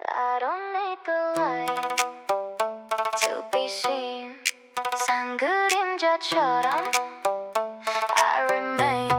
I don't need the light to be seen. 산그림자처럼 I remain.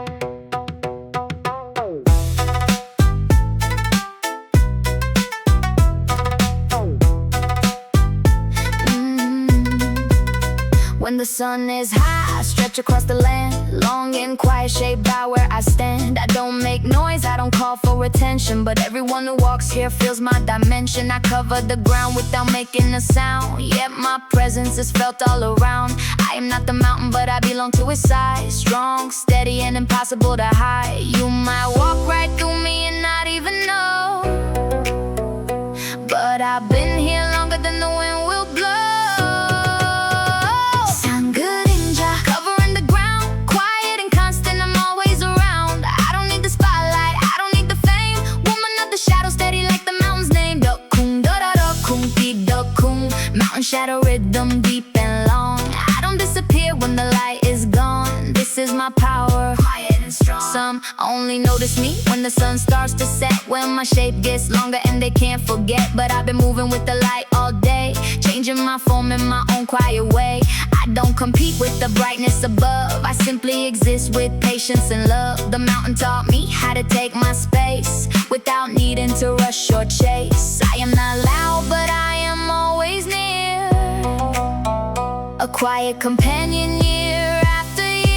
When the sun is high, I stretch across the land, long and quiet shade by where I stand. I don't make noise, I don't call for attention, but everyone who walks here feels my dimension. I cover the ground without making a sound, yet my presence is felt all around. I am not the mountain, but I belong to its side. Strong, steady, and impossible to hide. You might walk right through me and not even know, but I've been here longer than the wind will blow. Shadow rhythm deep and long. I don't disappear when the light is gone. This is my power, quiet and strong. Some only notice me when the sun starts to set, when my shape gets longer and they can't forget. But I've been moving with the light all day, changing my form in my own quiet way. I don't compete with the brightness above, I simply exist with patience and love. The mountain taught me how to take my space without needing to rush or chase. I am not loud, but I am always near, a quiet companion year after year.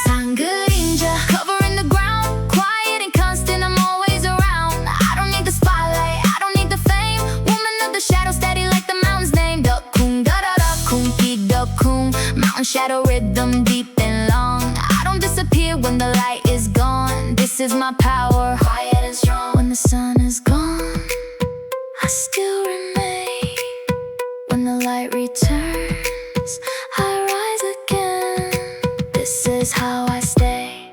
산그림자, covering the ground, quiet and constant, I'm always around. I don't need the spotlight, I don't need the fame. Woman of the shadow, steady like the mountain's name. Dakung, da-da-da, kung, ki-da-kung. Mountain shadow rhythm deep and long. I don't disappear when the light is gone. This is my power, quiet and strong. When the sun is gone, I still remain. When the light returns, I rise again. This is how I stay.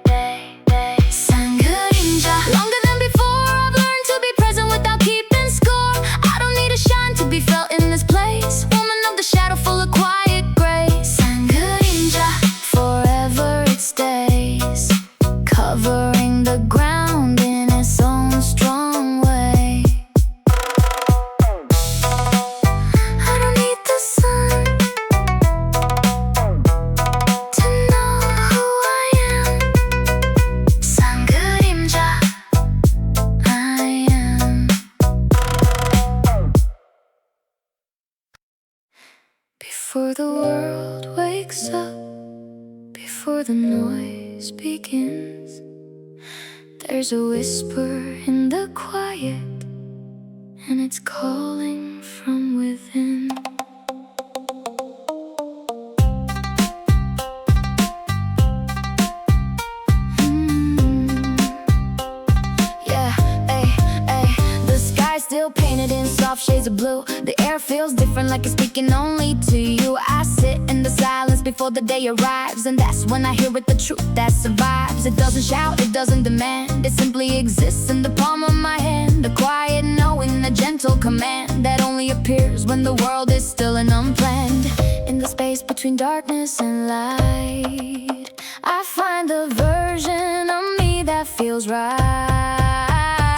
산그림자, longer than before, I've learned to be present without keeping score. I don't need a shine to be felt in this place. Woman of the shadow, full of quiet grace. 산그림자, forever it stays, covering the ground in its own strong way. Before the world wakes up, before the noise begins, there's a whisper in the quiet, and it's calling from within. Still painted in soft shades of blue. The air feels different, like it's speaking only to you. I sit in the silence before the day arrives, and that's when I hear it, the truth that survives. It doesn't shout, it doesn't demand, it simply exists in the palm of my hand. A quiet knowing, a gentle command that only appears when the world is still and unplanned. In the space between darkness and light, I find the version of me that feels right.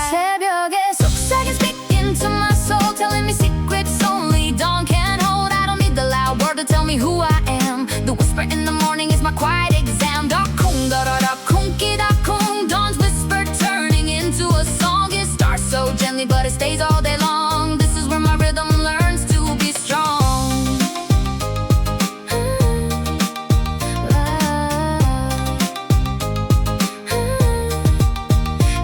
새벽에 속삭임 speaking to my soul, telling me secrets only dawn can hold. I don't need the loud word to tell me who I am. The whisper in the morning is my quiet exam. Dakung, da-da-da, kung-ki-da-kung. Dawn's whisper turning into a song. It starts so gently but it stays all day long. This is where my rhythm learns to be strong.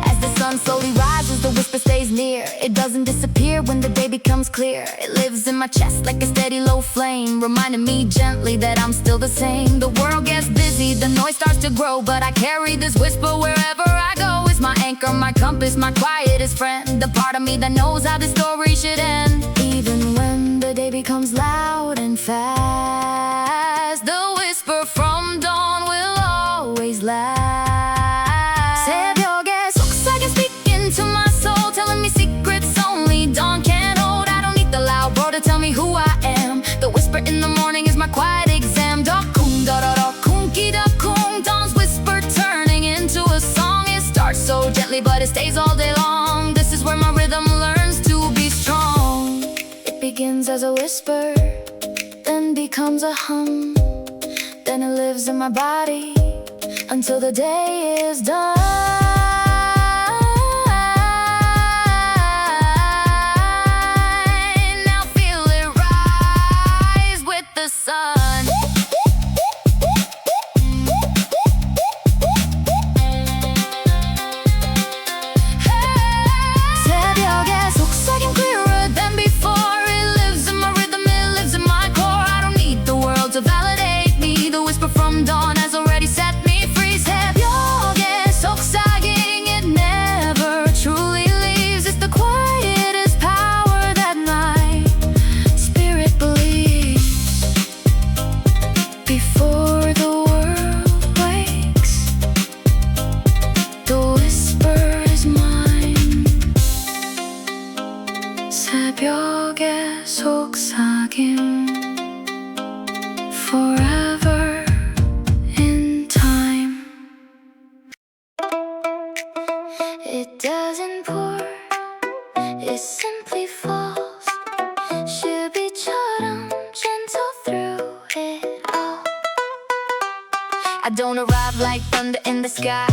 As the sun slowly rises, the whisper stays near. It doesn't disappear when the day becomes clear. It lives in my chest like a steady low flame, reminding me gently that I'm still the same. The world gets busy, the noise starts to grow, but I carry this whisper wherever I go. It's my anchor, my compass, my quietest friend, the part of me that knows how the story should end. Even when the day becomes loud and fast, the whisper from dawn will always last. 새벽에 속삭임 speaking to my soul, telling me secrets only dawn can hold. I don't need the loud word to tell me who I am. The whisper in the morning is my quiet exam. Dakung, da-da-da, kung-ki-da-kung. Dawn's whisper turning into a song. It starts so gently but it stays all day long. This is where my as a whisper, then becomes a hum. Then it lives in my body until the day is done. Now feel it rise with the sun. 새벽에 속삭임 clearer than before. It lives in my rhythm, it lives in my core. I don't need the world to validate me. The whisper from dawn has already set me free. 새벽에 속삭임, it never truly leaves. It's the quietest power that my spirit believes. Before the world wakes, the whisper is mine. 새벽에 속삭임, forever in time. It doesn't pour, it simply falls. 슈비처럼 gentle through it all. I don't arrive like thunder in the sky.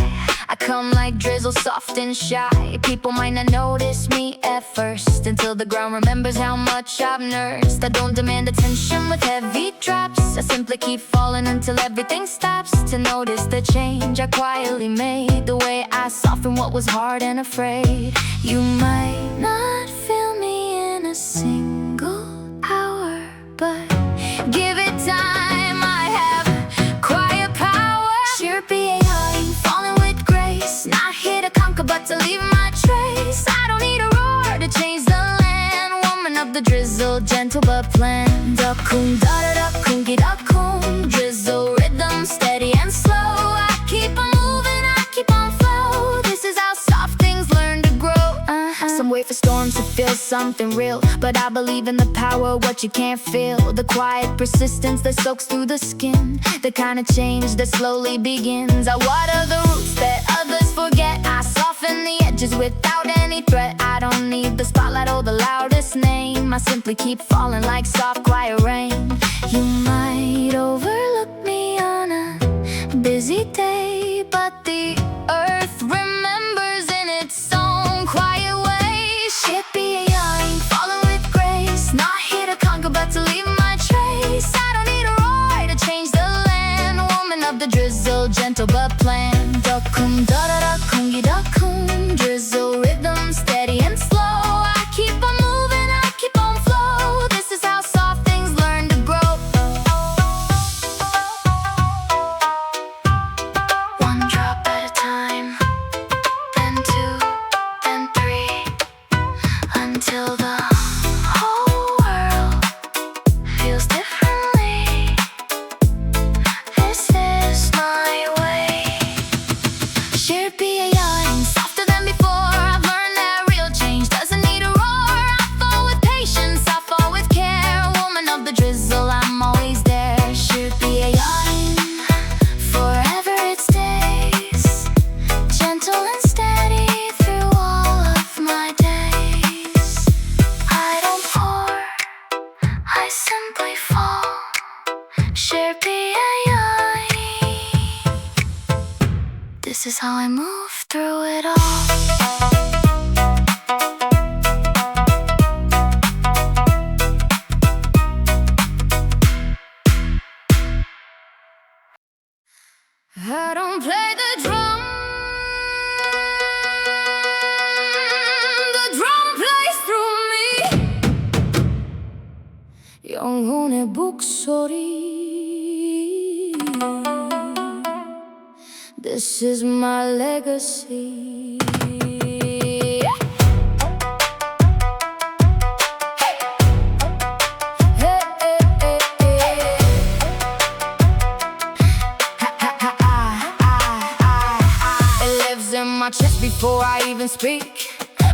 I come like drizzle, soft and shy. People might not notice me at first, until the ground remembers how much I've nursed. I don't demand attention with heavy drops. I simply keep falling until everything stops to notice the change I quietly made. The way I soften what was hard and afraid. You might not feel me in a single hour, but give it time, I have quiet power. I'm falling with grace, not here to conquer but to leave my trace. I don't need a roar to change the land. Woman of the drizzle, gentle but planned. Duck-coon, da-da-duck-coon, gi-duck-coon. Drizzle rhythm, steady and slow. I keep on moving, I keep on flow. This is how soft things learn to grow. Some wait for storms to feel something real, but I believe in the power of what you can't feel. The quiet persistence that soaks through the skin, the kind of change that slowly begins. I water the roots that others forget. I soften the edges without any threat. I don't need the spotlight or the loudest name. I simply keep falling like soft, quiet rain. You might overlook me on a busy day, but the earth remembers in its own quiet way. I'm falling with grace, not here to conquer but to leave my trace. I don't need a roar to change the land. Woman of the drizzle, gentle but planned. Duck-coon, da-da-duck-coon, gi-duck-coon. Drizzle rhythm, steady and slow. I keep on moving, I keep on flow. This is how soft things learn to grow. One drop at a time, then two, then three, until the whole world feels differently. This is my way. Shared PAI, softer than before. I've learned that real change doesn't need a roar. I fall with patience, I fall with care. Woman of the drizzle, I'm always there. Shared PAI, forever it stays. Gentle and steady through all of my days. I don't pour, I simply fall. Share PAI. This is how I move through it all. I don't play the drum. The drum plays through me. 영혼의 목소리. This is my legacy. My chest before I even speak,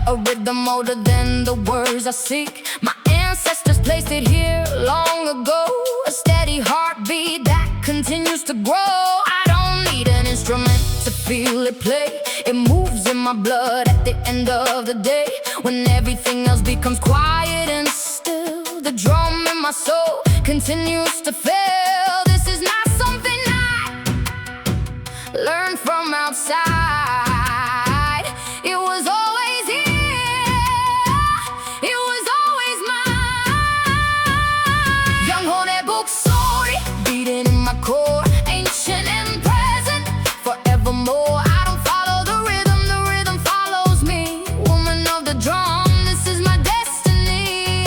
a rhythm older than the words I seek. My ancestors placed it here long ago, a steady heartbeat that continues to grow. I don't need an instrument to feel it play. It moves in my blood at the end of the day. When everything else becomes quiet and still, the drum my soul continues to fail. This is not something I learned from outside. It was always here, it was always mine. Young hornet book story beating in my core, ancient and present, forevermore. I don't follow the rhythm follows me. Woman of the drum, this is my destiny.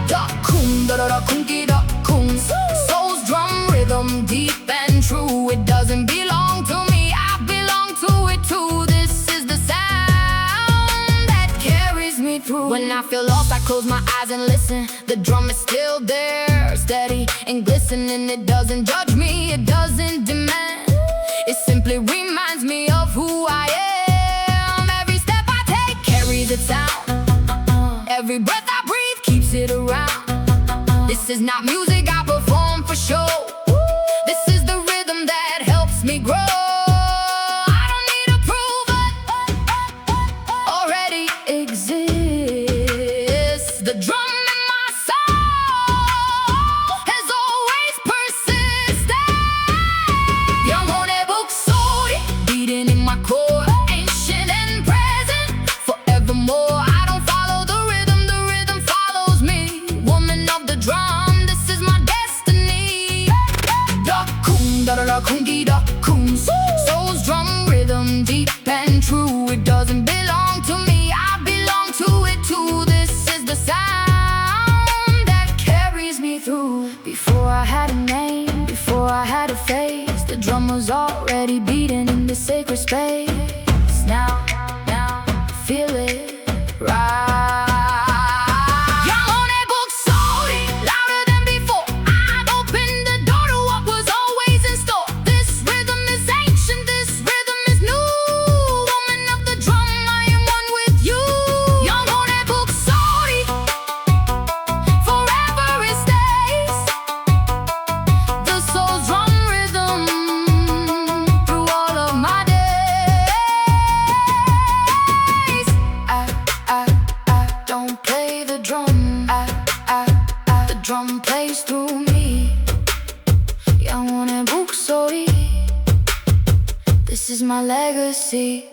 Da kum da da da kum ki da kum. Soul's drum rhythm, deep and true. It doesn't belong to me, I belong to it too. This is the sound that carries me through. When I feel lost, I close my eyes and listen. The drum is still there, steady and glistening. It doesn't judge me, it doesn't demand. It simply reminds me of who I am. Every step I take carries its sound. Every breath I breathe keeps it around. This is not music I perform for show. This is the rhythm that helps me grow. I don't need to prove it, already exists. The drum in my soul has always persisted. Young hornet book story beating in my core, ancient and present, forevermore. I don't follow the rhythm follows me. Woman of the drum, this is my destiny. Da kum da da da kum gi da kum. Soul's drum rhythm, deep and true. It doesn't belong to me, I belong to it too. This is the sound that carries me through. Before I had a name, before I had a face, the drum was already beating in the sacred space. Now, feel it rise. Young hornet book story, louder than before. I've opened the door to what was always in store. This rhythm is ancient, this rhythm is new. Woman of the drum, I am one with you. Young hornet book story, forever it stays. The soul's drum rhythm through all of my days. I don't play the drum. The drum plays through me. Young hornet book story, this is my legacy.